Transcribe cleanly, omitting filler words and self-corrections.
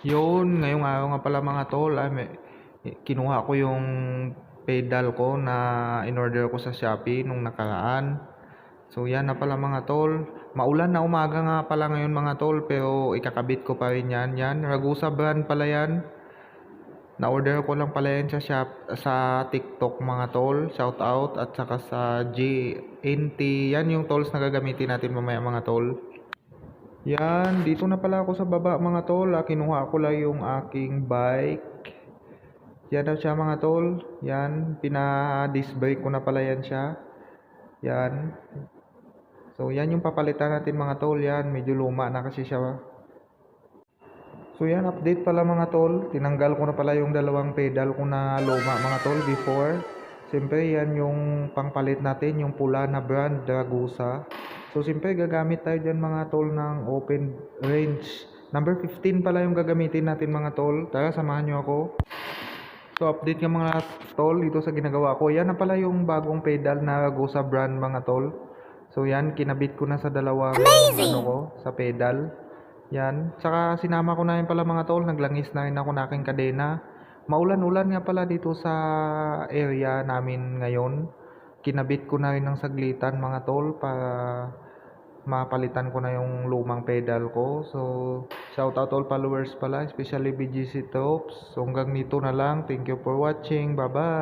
Yun, ngayong araw nga pala mga tol, kinuha ko yung pedal ko na in-order ko sa Shopee nung nakaraan. So yan na pala mga tol. Maulan na umaga nga pala ngayon mga tol, pero ikakabit ko pa rin yan. Yan, Ragusa brand pala yan. Na-order ko lang pala yan sa TikTok mga tol. Shout out at saka sa GNT. Yan yung tools na gagamitin natin mamaya mga tol. Yan, dito na pala ako sa baba mga tol. Kinuha ko lang yung aking bike. Yan daw siya mga tol. Yan, disc brake ko na pala yan siya. Yan. So yan yung papalitan natin mga tol. Yan, medyo luma na kasi siya. So yan, update pala mga tol. Tinanggal ko na pala yung dalawang pedal ko na luma mga tol before. Siyempre yan yung pangpalit natin, yung pula na brand, Ragusa. So siyempre gagamit tayo dyan mga tol ng open range. Number 15 pala yung gagamitin natin mga tol. Tara, samahan nyo ako. So update nga mga tol dito sa ginagawa ko. Yan na pala yung bagong pedal na Ragusa brand mga tol. So yan, kinabit ko na sa dalawang sa pedal. Yan. Saka sinama ko na yun pala mga tol. Naglangis na rin ako na aking kadena. Maulan-ulan nga pala dito sa area namin ngayon. Kinabit ko na rin ng saglitan mga tol para mapalitan ko na yung lumang pedal ko. So, shout out all followers pala, especially BGC Tops. So, hanggang nito na lang. Thank you for watching. Bye-bye!